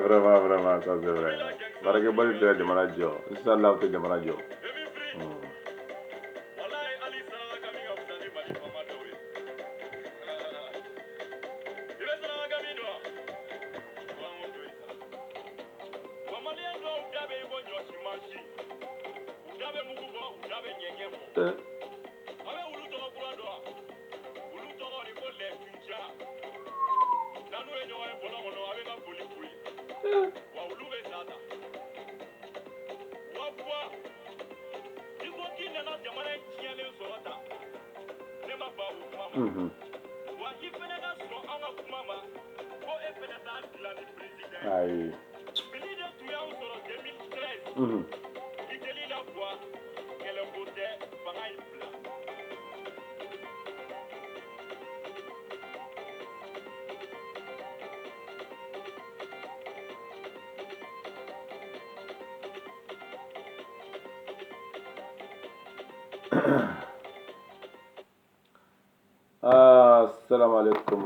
Vraiment, vraiment, ça c'est vrai. Barake bari tɛ jamana jɔ. Inshallah o tɛ jamana jɔ. Ayi. Assalamu alaikum.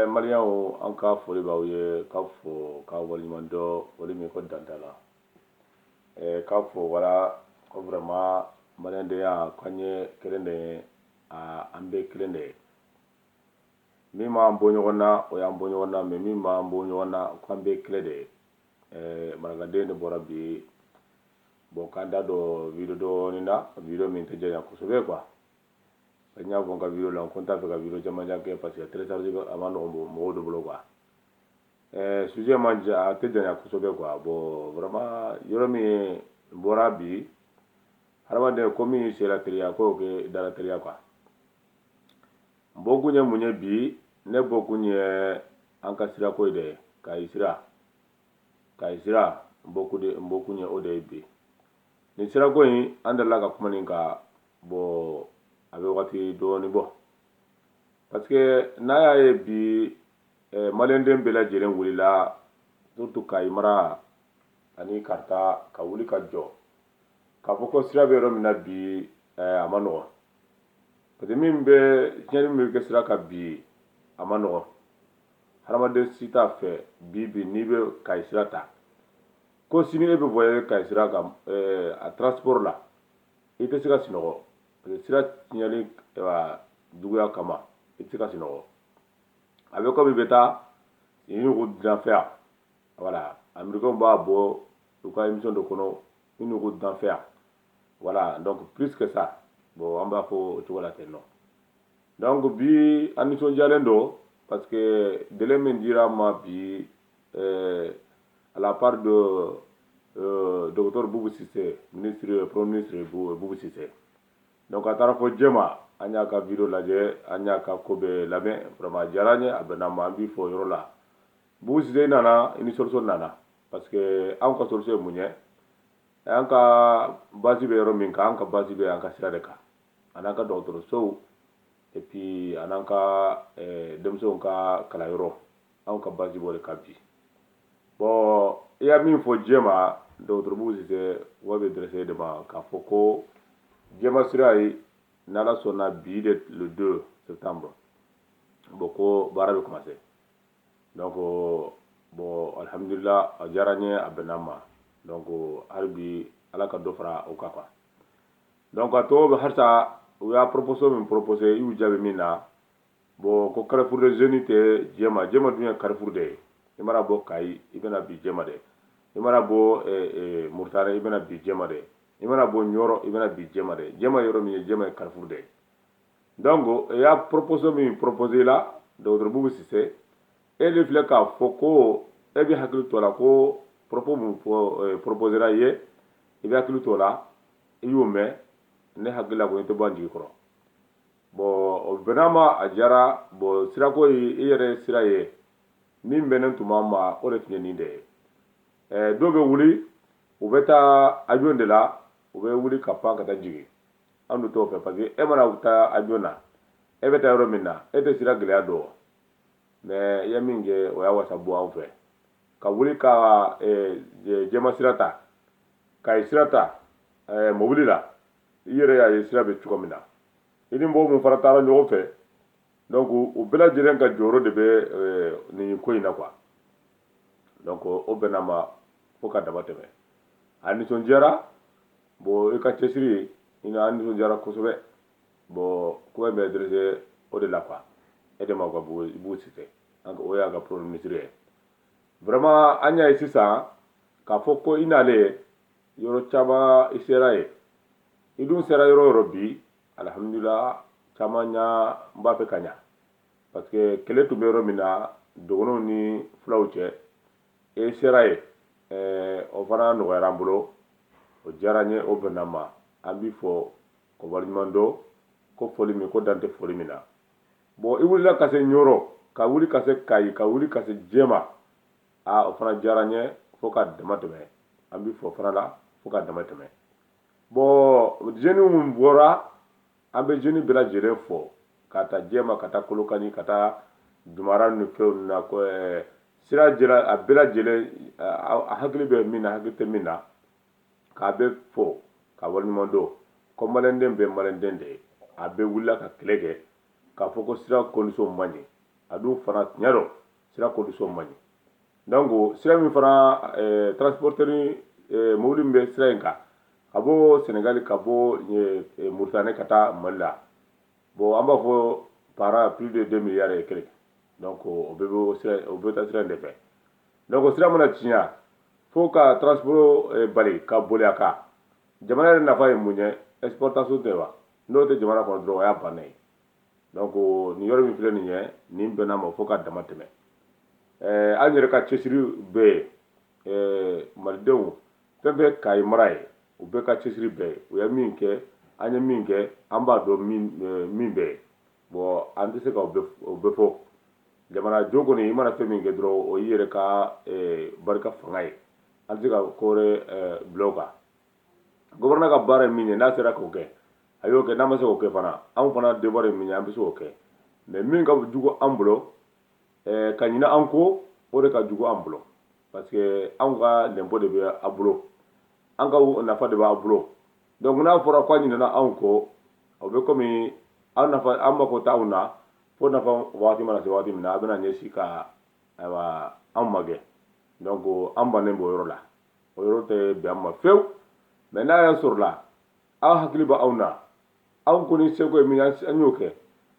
Mariam an ka foli b'aw ye k'a fo k'a waleɲuman dɔn foli min ko dantala k'a fo wala ko vraiment maliyɛndenya k'an ye kelen de ye an bɛ kelen de ye min m'an bɔ ɲɔgɔn na o y'an bɔ ɲɔgɔn na mais min m'an bɔ ɲɔgɔn na k'an bɛ kelen de ye marakaden de bɔra bi bon k'an da don video dɔɔni na video min tɛ janya kosɛbɛ quoi n y'a fɔ n ka video la ko n t'a fɛ ka video caman kɛ parce que télécharger a ma nɔgɔn mɔgɔw de bolo quoi sujet man ja a tɛ janya kosɛbɛ quoi bon vraiment yɔrɔ min bɔra bi hadamaden komi sera teriya ko ke dara teriya quoi bokunye munye bi ne bokunye an ka sira ko de ka sira bokunye o de bi ni sira ko yin an dala ka kuma nin ka bo abe wakati doni bo parce que n'a y'a ye bi malenden bɛɛ lajɛlen wulila surtout Kayi mara ani Karta ka wuli ka jɔ k'a fɔ ko sira bɛ yɔrɔ min na bi a ma nɔgɔn parce que min bɛ tiɲɛni min bɛ kɛ sira kan bi a ma nɔgɔn hadamaden si t'a fɛ bi n'i bɛ Kayi sira ta ko sini e bɛ bɔ Kayi sira kan a transport la i tɛ se ka sunɔgɔ parce que sira tiɲɛli juguya kama i tɛ se ka sunɔgɔ a bɛ komi i bɛ taa ɲugu danfɛ yan voilà américains b'a bɔ u ka émission dɔ kɔnɔ ɲugu danfɛ yan voilà donc plus que ça bon an b'a fɔ o cogo la ten nɔ donc bi an nisɔndiyalen don parce que délai min dira ma bi à la part de docteur Boubou Cissé premier ministre Boubou Cissé donc a taara fɔ jɛma an y'a ka video lajɛ an y'a ka ko bɛɛ lamɛn vraiment a diyara n ye a bɛnna ma an b'i fɔ yɔrɔ la Boubou Cissé nana i ni solution nana parce que an ka solution ye mun ye an ka base bɛ yɔrɔ min kan an ka base bɛ an ka sira de kan a n'an ka dɔgɔtɔrɔsow et puis a n'an ka denmisɛnw ka kalanyɔrɔ an ka base b'o de kan bi bon i y'a min fɔ jɛma docteur Boubou Cissé wa bɛ dressé de ma k'a fɔ ko jɛma sira ye n'ala sɔnna bi de le 2 septembre bon ko baara bɛ commencer donc bon alhamdulillah a diyara n ye a bɛnna n ma donc hali bi ala ka dɔ fara o kan quoi donc a tɔw bɛ halisa u y'a proposition min proposé i y'u jaabi min na bon ko carrefour de jeunes tɛ jɛma dun ye carrefour de ye i mana bɔ Kayi i bɛna bi jɛma de i mana bɔ Murutani i bɛna bi jɛma de i mana bɔ Ɲɔrɔ i bɛna bi jɛma de jɛma yɔrɔ min ye jɛma ye carrefour de ye donc i y'a proposition min proposé la docteur Boubou Cissé e de filɛ k'a fɔ ko e bɛ hakili to la ko propos min proposera i ye i bɛ hakili to la i y'o mɛn ne hakili la ko i tɛ bɔ an jigi kɔrɔ bon o bɛnna ma a diyara bon sirako ye i yɛrɛ sira ye min bɛnnen tun b'an ma o de tun ye nin de ye dɔw bɛ wuli u bɛ taa avion de la u bɛ wuli ka pan ka taa jigin an dun t'o fɛ parce que e mana taa avion na e bɛ taa yɔrɔ min na e tɛ sira gɛlɛya dɔn mais i ye min kɛ o y'a wasa bɔ an fɛ ka wuli ka jɛma sira ta Kayi sira ta mobili la i yɛrɛ y'a ye sira bɛ cogo min na i ni mɔgɔ min fana taara ɲɔgɔn fɛ donc u bɛɛ lajɛlen ka jɔyɔrɔ de bɛ nin ko in na quoi donc o bɛnna ma fo ka dama tɛmɛ a nisɔndiyara bon i ka cɛsiri i na nisɔndiyara kosɛbɛ bon ko bɛ dressé o de la quoi e de ma ka Boubou Cissé o y'a ka premier ministre ye vraiment an y'a ye sisan k'a fɔ ko i n'ale yɔrɔ caman i sera ye i dun sera yɔrɔ o yɔrɔ bi alhamdulillah caman ɲa n b'a fɛ ka ɲa parce que kɛlɛ tun bɛ yɔrɔ min na dɔgɔnɔw ni fulaw cɛ e sera ye o fana nɔgɔyara an bolo o diyara n ye o bɛnna n ma an b'i fɔ ko waleɲuman dɔn ko foli min ko dan tɛ foli min na bon i wulila ka se Ɲɔrɔ ka wuli ka se Kayi ka wuli ka se jɛma o fana diyara n ye fo ka dama tɛmɛ an b'i fɔ fana la fo ka dama tɛmɛ bon jeunes min bɔra an bɛ jeunes bɛɛ lajɛlen fɔ ka taa jɛma ka taa Kolokani ka taa Dumara ni fɛnw na ko sira jɛra a bɛɛ lajɛlen a hakili bɛ min na hakili tɛ min na k'a bɛ fɔ ka waleɲuman dɔn ko maliyɛnden bɛɛ maliyɛnden de ye a bɛɛ wulila ka kɛlɛ kɛ k'a fɔ ko sira condition man ɲi a dun fana tiɲɛ don sira condition man ɲi donc sira min fana transporteur mobili min bɛ sira in kan ka bɔ Sénégal ka bɔ Mauritanie ka taa Mali la bon an b'a fɔ par plus de 2 milliards et quelques donc o bɛ taa sira in de fɛ donc sira mana tiɲɛ fo ka transport bali ka boli a kan jamana yɛrɛ nafa ye mun ye exportation tɛ wa n'o tɛ jamana kɔnɔ dɔrɔn o y'a bannen ye donc nin yɔrɔ min filɛ nin ye nin bɛnna ma fo ka dama tɛmɛ an yɛrɛ ka cɛsiri bɛ yen malidenw fɛn fɛn Kayi mara ye u bɛɛ ka cɛsiri bɛɛ u ye min kɛ an ye min kɛ an b'a dɔn min bɛɛ bon an tɛ se ka o bɛɛ fɔ jamana jo kɔni i mana fɛn min kɛ dɔrɔn o y'i yɛrɛ ka barika fanga ye an tɛ se ka ko wɛrɛ bila o kan gouvernement ka baara ye min ye n'a sera k'o kɛ a y'o kɛ n'a ma se k'o kɛ fana anw fana devoir ye min ye an bɛ se k'o kɛ mais min ka jugu an bolo ka ɲinɛ an ko o de ka jugu an bolo parce que anw ka lɛnpo de bɛ a bolo an ka nafa de b'a bolo donc n'a fɔra k'a ɲinɛna anw kɔ o bɛ komi an nafa an mako t'anw na fo nafa waati mana se waati min na a bɛna ɲɛsin ka ayiwa anw ma gɛn donc an bannen b'o yɔrɔ la o yɔrɔ tɛ bɛn an ma fewu mais n'a y'a sɔrɔ la aw hakili bɛ aw na aw kɔni seko ye min ye an y'o kɛ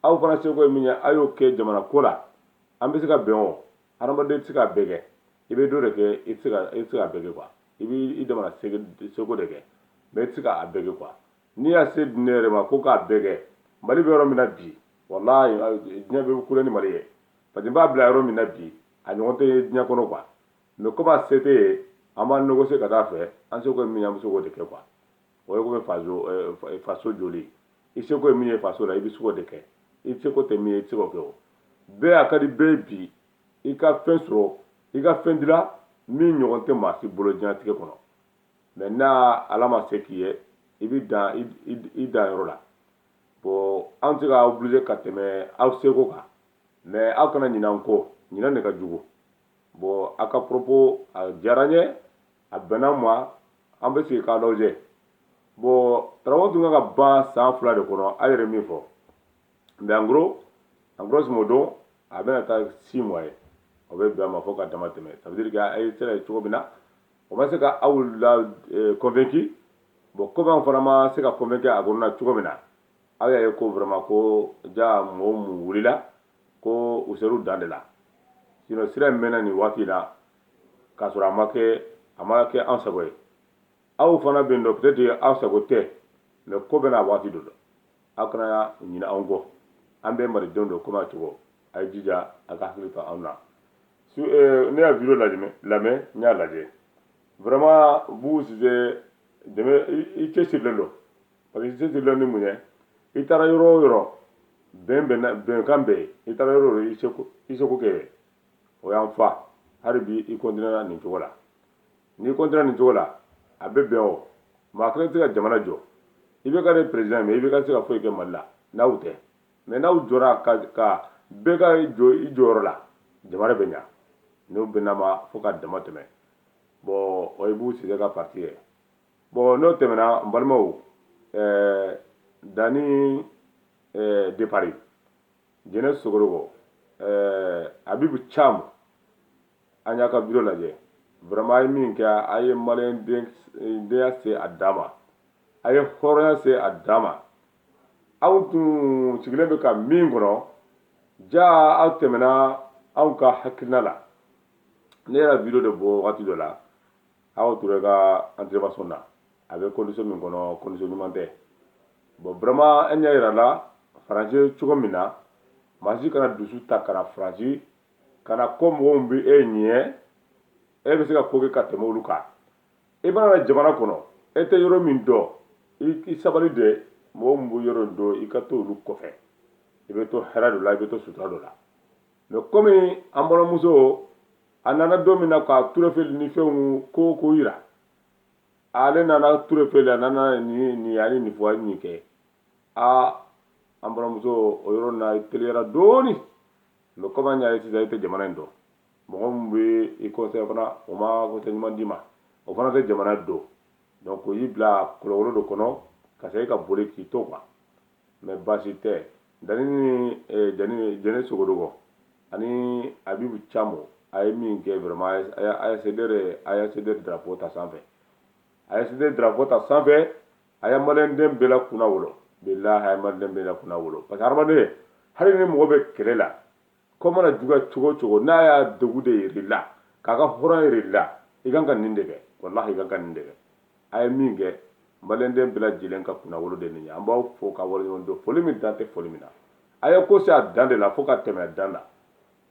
aw fana seko ye min ye a y'o kɛ jamana ko la an bɛ se ka bɛn o hadamaden tɛ se ka bɛɛ kɛ i bɛ dɔ de kɛ i tɛ se ka bɛɛ kɛ quoi i b'i damana seko de kɛ mais i tɛ se k'a bɛɛ kɛ quoi n'i y'a se di ne yɛrɛ ma ko k'a bɛɛ kɛ mali bɛ yɔrɔ min na bi walahi diɲɛ bɛ kule ni mali ye parce que n b'a bila yɔrɔ min na bi a ɲɔgɔn tɛ diɲɛ kɔnɔ quoi mais comme a se tɛ ye an b'a négocier ka taa fɛ an seko ye min ye an bɛ se k'o de kɛ quoi o ye komi faso joli i seko ye min ye faso la i bɛ se k'o de kɛ i seko tɛ min ye i tɛ se k'o kɛ o bɛɛ a ka di bɛɛ ye bi i ka fɛn sɔrɔ i ka fɛn dila min ɲɔgɔn tɛ maa si bolo diɲɛlatigɛ kɔnɔ mais n'a ala ma se k'i ye i bɛ dan i dan yɔrɔ la bon an tɛ se ka obligé ka tɛmɛ aw seko kan mais aw kana ɲinɛ an kɔ ɲinɛ de ka jugu bon a ka propos a diyara n ye a bɛnna n ma an bɛ sigi k'a lajɛ bon travaux tun kan ka ban san 2 de kɔnɔ a yɛrɛ min fɔ mais en gros modo a bɛna taa 6 mois ye o bɛ bɛn a ma fo ka dama tɛmɛ ça veut dire que a ye sera ye cogo min na o ma se ka aw la convaincu bon comme an fana ma se ka convaincu a kɔnɔna cogo min na aw y'a ye ko vraiment ko ja mɔgɔ mun wulila ko u ser'u dan de la sinon sira in mɛnna nin waati la k'a sɔrɔ a ma kɛ an sago ye aw fana bɛ yen nɔ peut-être aw sago tɛ mais ko bɛɛ n'a waati don aw kana ɲinɛ an kɔ an bɛɛ malidenw don komi a cogo a ye jija a ka hakili to anw na ne y'a video lamɛn n y'a lajɛ vraiment Bubu Sise dɛmɛ i cɛsirilen don parce que i cɛsirilen ni mun ye i taara yɔrɔ o yɔrɔ bɛnkan bɛ yen i taara yɔrɔ o yɔrɔ i seko kɛ o y'an fa hali bi i continuera nin cogo la n'i continuera nin cogo la a bɛ bɛn o maa kelen tɛ se ka jamana jɔ i bɛ ka ne président mais i bɛ ka se ka foyi kɛ mali la n'aw tɛ mais n'aw jɔra ka bɛɛ ka jɔ i jɔyɔrɔ la jamana bɛ ɲa n'o bɛnna ma fo ka dama tɛmɛ bon o ye Bubu Sise ka parti ye bon n'o tɛmɛna n balimaw Dani Depari Jɛnɛ Sogorogo Abibu Cam an y'a ka video lajɛ vraiment a ye min kɛ a ye maliyɛn denya se a dan ma a ye hɔrɔnya se a dan ma aw tun sigilen bɛ ka min kɔnɔ ja aw tɛmɛna anw ka hakilina la ne yɛrɛ video de bɔ waati dɔ la aw tora ka intervention na a bɛ condition min kɔnɔ condition ɲuman tɛ bon vraiment an y'a yira la Faransi cogo min na maa si kana dusu ta kana Faransi kana ko mɔgɔw bɛ e ɲɛ e bɛ se ka ko kɛ ka tɛmɛ olu kan i mana na jamana kɔnɔ e tɛ yɔrɔ min dɔn i sabali de mɔgɔ min bɛ yɔrɔ in dɔn i ka to olu kɔfɛ i bɛ to hɛrɛ dɔ la i bɛ to sutura dɔ la mais komi an balimamuso a nana don min na ka turefeli ni fɛnw ko yira ale nana turefeli a nana nin ani nin fɔ a ye nin kɛ an balimamuso o yɔrɔ na teliyara dɔɔni mais comme an y'a ye sisan i tɛ jamana in dɔn mɔgɔ min bɛ i conseil fana o ma conseil ɲuman d'i ma o fana tɛ jamana dɔn donc o y'i bila kɔlɔkɔlɔ dɔ kɔnɔ ka segin ka boli k'i to quoi mais baasi tɛ Dani ni Jɛnɛ Sogorogo ani Abibu Camo a ye min kɛ vraiment a ye CDR drapeau ta sanfɛ a ye CDR drapeau ta sanfɛ a ye maliyɛnden bɛɛ la kunna wolo bilahi a ye maliyɛnden bɛɛ la kunna wolo parce que hadamaden hali ni mɔgɔ bɛ kɛlɛ la ko mana juguya cogo o cogo n'a y'a degun de yir'i la k'a ka hɔrɔnya yir'i la i kan ka nin de kɛ walahi i kan ka nin de kɛ a ye min kɛ maliyɛnden bɛɛ lajɛlen ka kunnawolo de nin ye an b'aw fo ka waleɲuman dɔn foli min dan tɛ foli min na a ye ko se a dan de la fo ka tɛmɛ a dan na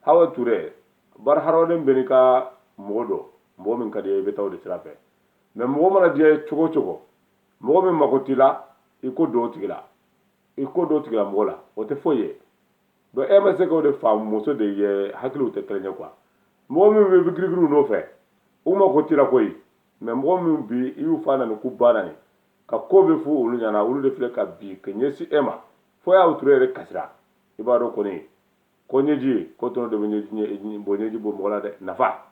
Hawa Ture bari hadamaden bɛɛ n'i ka mɔgɔ dɔn mɔgɔ min ka di ye i bɛ taa o de sira fɛ mais mɔgɔ mana diya cogo o cogo mɔgɔ min mako t'i la i ko don o tigi la i ko don o tigila mɔgɔ la o tɛ foyi ye donc e ma se k'o de faamu muso de ye hakiliw tɛ kelen ye quoi mɔgɔ min bɛ girigiriw nɔfɛ u mako t'i la koyi mais mɔgɔ min bi i y'u fa nani k'u ba nani ka ko bɛ fɔ olu ɲɛna olu de filɛ ka bi ka ɲɛsin e ma fo y'a ture yɛrɛ kasira i b'a dɔn kɔni ko ɲɛji ko tɔnɔ de bɛ ɲɛji bɔ mɔgɔ la dɛ nafa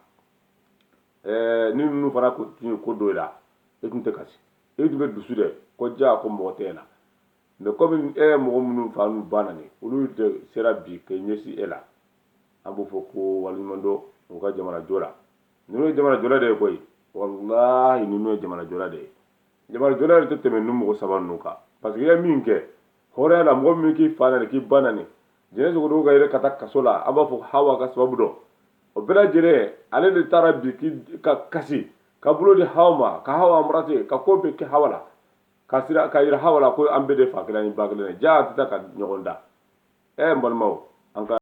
ni ninnu fana tun ye ko dɔ i la e tun tɛ kasi e tun bɛ dusu dɛ ko ja ko mɔgɔ tɛ e la mais comme e ye mɔgɔ minnu fa n'u ba nani olu de sera bi ka ɲɛsin e la an b'o fɔ ko waliɲuman dɔn u ka jamana jɔ la ninnu ye jamana jɔla de ye koyi walahi ninnu ye jamana jɔla de ye jamana jɔla yɛrɛ tɛ tɛmɛ ninnu mɔgɔ saba ninnu kan parce que i ye min kɛ hɔrɔnya la mɔgɔ min k'i fa nani k'i ba nani jinɛ sogotigiw ka yɛrɛ ka taa kaso la an b'a fɔ hawa ka sababu dɔn o bɛɛ lajɛlen ale de taara bi ka kasi ka bolo di hawa ma ka hawa embrassé ka ko bɛɛ kɛ hawa la ka yira hawa la ko an bɛɛ de fa kelen ni ba kelen ye jaa a tɛ taa ka ɲɔgɔn da n balimaw an ka